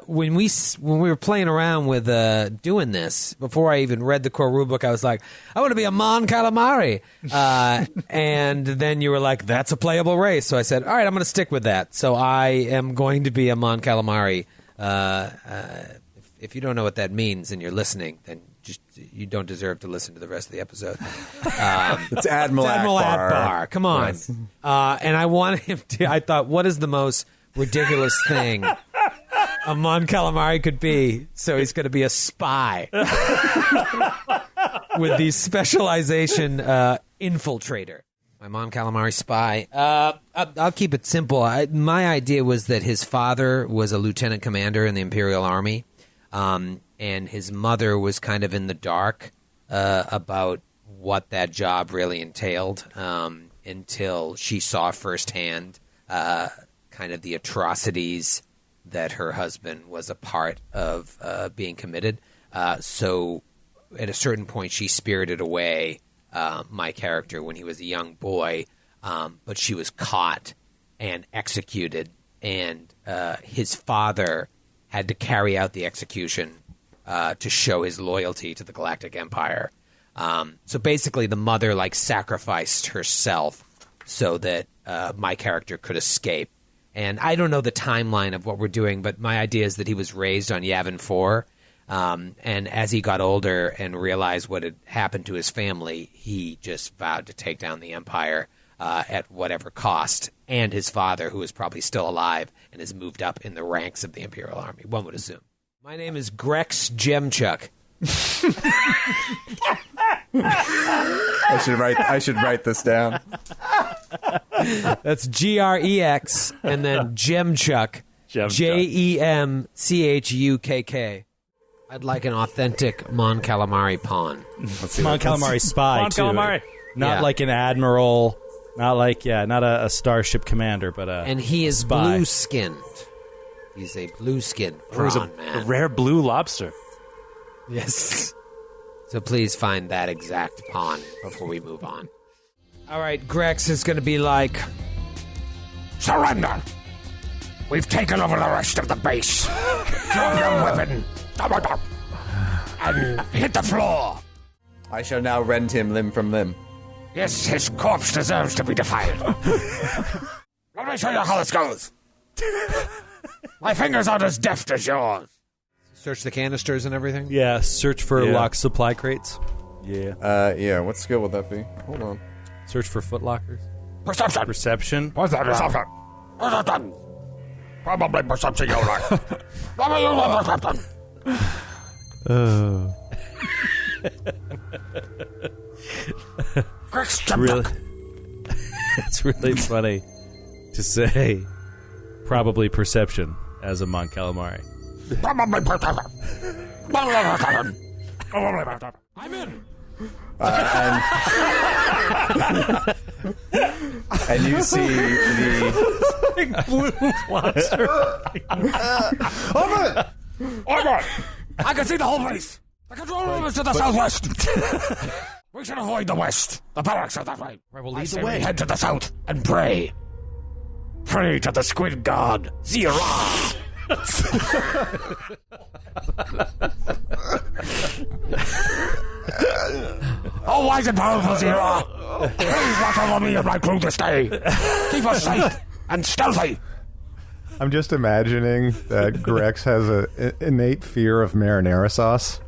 When we were playing around with doing this, before I even read the core rulebook, I was like, I want to be a Mon Calamari. And then you were like, that's a playable race. So I said, all right, I'm going to stick with that. So I am going to be a Mon Calamari. If you don't know what that means and you're listening, then you don't deserve to listen to the rest of the episode. It's Admiral Akbar. Come on. Yes. And I wanted him to. I thought, what is the most ridiculous thing a Mon Calamari could be? So he's going to be a spy with the specialization infiltrator. My Mon Calamari spy. I'll keep it simple. My idea was that his father was a lieutenant commander in the Imperial Army, and his mother was kind of in the dark about what that job really entailed until she saw firsthand kind of the atrocities that her husband was a part of being committed. So at a certain point, she spirited away my character when he was a young boy, but she was caught and executed, and his father had to carry out the execution to show his loyalty to the Galactic Empire. So basically, the mother sacrificed herself so that my character could escape. And I don't know the timeline of what we're doing, but my idea is that he was raised on Yavin 4. And as he got older and realized what had happened to his family, he just vowed to take down the Empire at whatever cost. And his father, who is probably still alive and has moved up in the ranks of the Imperial Army, one would assume. My name is Grex Jemchukk. I should write this down. That's Grex and then Jemchukk. Jemchukk. I'd like an authentic Mon Calamari pawn. Mon Calamari spy, Mon Calamari. Not like an admiral, not a starship commander, but and he is spy. blue-skinned. He's a blue-skinned prawn man. A rare blue lobster. Yes. So please find that exact pawn before we move on. All right, Grex is going to be like, surrender. We've taken over the rest of the base. Drop your weapon. And hit the floor. I shall now rend him limb from limb. Yes, his corpse deserves to be defiled. Let me show you how this goes. My fingers aren't as deft as yours. Search the canisters and everything? Yeah, search for locked supply crates. Yeah. What skill would that be? Hold on. Search for footlockers. Perception. Perception? What's that? Perception. Perception. Probably perception, you're right. Probably perception. Grex Jemchukk. It's really funny to say probably perception as a Mon Calamari. Probably perception. I'm in. And you see the Big blue lobster. I'm in. I can see the whole place. The control room is to the southwest. We should avoid the west. The barracks are that way. Right, we'll lead the way. We head to the south and pray. Pray to the squid god, Zira. Oh, wise and powerful Zira, please watch over me and my crew this day. Keep us safe and stealthy. I'm just imagining that Grex has an innate fear of marinara sauce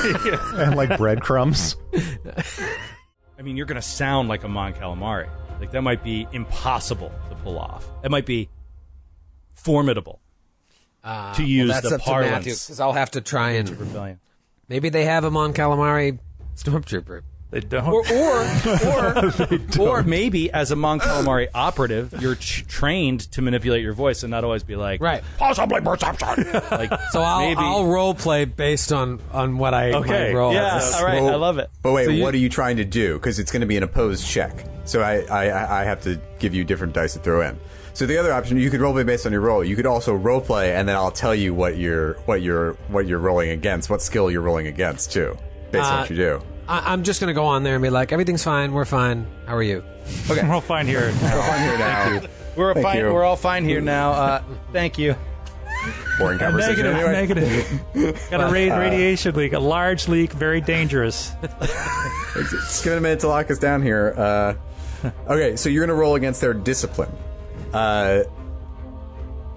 and breadcrumbs. I mean, you're going to sound like a Mon Calamari. That might be impossible to pull off. It might be formidable to use that's the up parlance. to Matthew, 'cause I'll have to try and rebellion. Maybe they have a Mon Calamari stormtrooper. They don't. Or maybe as a Mon Calamari operative, you're trained to manipulate your voice and not always be like, right. Possibly perception. So I'll role play based on what I my role. Yeah, all right, I love it. But wait, what are you trying to do? Because it's going to be an opposed check. So I have to give you different dice to throw in. So the other option, you could roleplay based on your role. You could also roleplay, and then I'll tell you what you're rolling against, what skill you're rolling against too, based on what you do. I'm just going to go on there and be like, everything's fine, we're fine. How are you? Okay, We're all fine here. We're fine here now. We're Thank fine. you. We're all fine here now. Thank you. boring conversation. Negative. Got a radiation leak, a large leak, very dangerous. Just give it a minute to lock us down here. Okay, so you're going to roll against their discipline.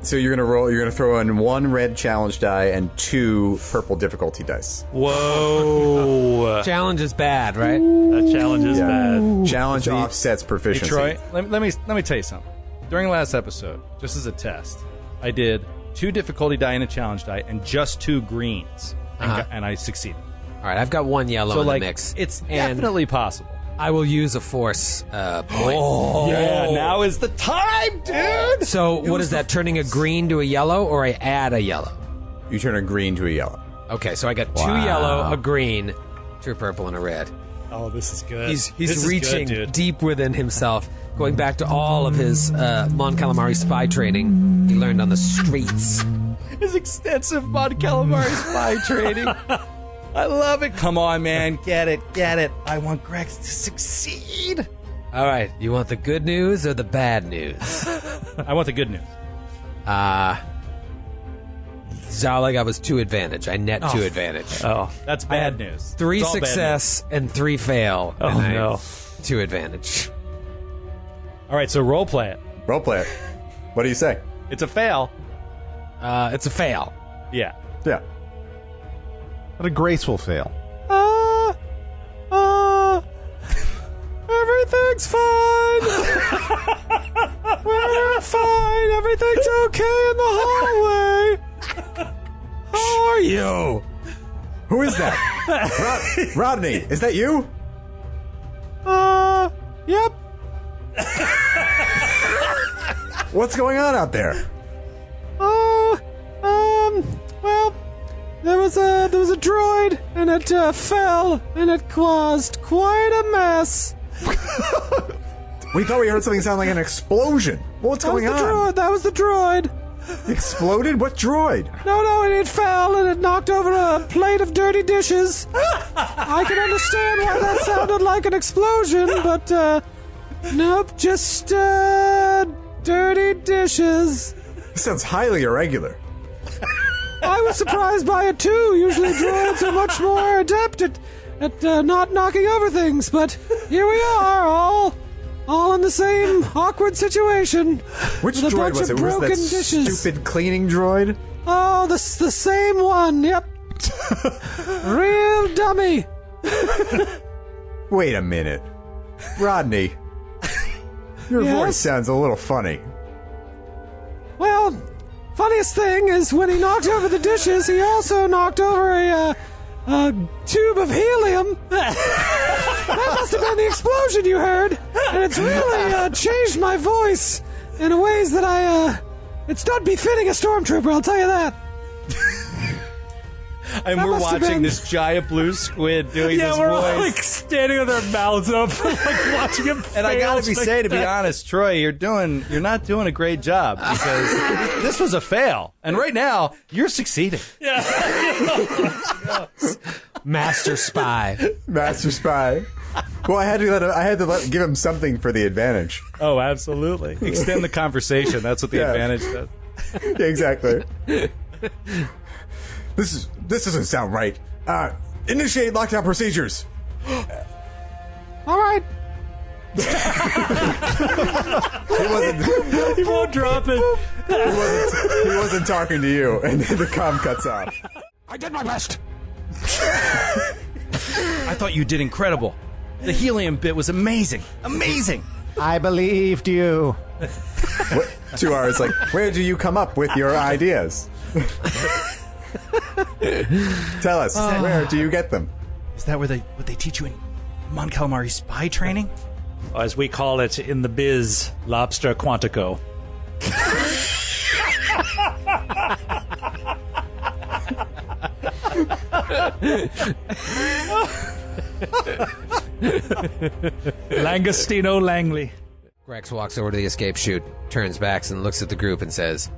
So you're going to throw in 1 red challenge die and 2 purple difficulty dice. Whoa. Challenge is bad, right? That challenge is bad. Challenge offsets Hey, proficiency. Troy, let me tell you something. During last episode, just as a test, I did 2 difficulty die and a challenge die and just 2 greens. And I succeeded. All right, I've got 1 yellow So, in like, the mix. it's And definitely possible. I will use a force point. Yeah, now is the time, dude! So what is that, turning a green to a yellow, or I add a yellow? You turn a green to a yellow. Okay, so I got 2 yellow, a green, 2 purple, and a red. Oh, this is good. He's reaching deep within himself, going back to all of his Mon Calamari spy training he learned on the streets. His extensive Mon Calamari spy training. I love it. Come on, man. Get it. I want Grex to succeed. All right, you want the good news or the bad news? I want the good news. All I got was 2 advantage. I net 2 advantage. Oh, That's bad news. 3 It's all bad success and 3 fail. oh and no. 2 advantage. news. All right, so role play it. Role play it. What do you say? It's a fail. It's a fail. Yeah. Yeah. What a graceful fail. Everything's fine. We're fine. Everything's okay in the hallway. How are you? Who is that? Rodney, is that you? Yep. What's going on out there? Well, there was a droid, and it fell, and it caused quite a mess. We thought we heard something sound like an explosion. What's going on? That was the droid. Exploded? What droid? No, it fell, and it knocked over a plate of dirty dishes. I can understand why that sounded like an explosion, but, nope, just, dirty dishes. This sounds highly irregular. I was surprised by it, too. Usually droids are much more adept at not knocking over things, but here we are, all in the same awkward situation. Which with a droid bunch was of it? Was broken that dishes. stupid cleaning droid? Oh, the same one, yep. Real dummy. Wait a minute. Rodney, your Yes? voice sounds a little funny. Well, funniest thing is when he knocked over the dishes, he also knocked over a tube of helium. That must have been the explosion you heard. And it's really changed my voice in ways that it's not befitting a stormtrooper, I'll tell you that. And That we're must have watching been- this giant blue squid doing Yeah, this we're voice. all like standing with our mouths open, like watching him. And I gotta fail. be say, to be honest, Troy, you're not doing a great job because this was a fail, and right now you're succeeding. Master spy. Master spy. Well, I had to give him something for the advantage. Oh, absolutely. Extend the conversation. That's what the Yeah. advantage does. Yeah, exactly. This doesn't sound right. Initiate lockdown procedures. All right. He He won't drop it. wasn't talking to you, and then the comm cuts off. I did my best. I thought you did incredible. The helium bit was amazing. Amazing. I believed you. 2 hours, like, where do you come up with your ideas? Tell us, where do you get them? Is that what they teach you in Mon Calamari spy training? As we call it in the biz, lobster quantico. Langostino Langley. Grex walks over to the escape chute, turns back and looks at the group and says,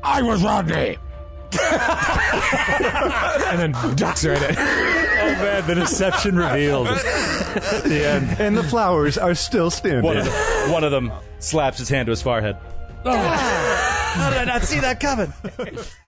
I was Rodney. and then ducks right in. Oh man, the deception revealed. At the end. And the flowers are still standing. One of them slaps his hand to his forehead. How did I not see that coming?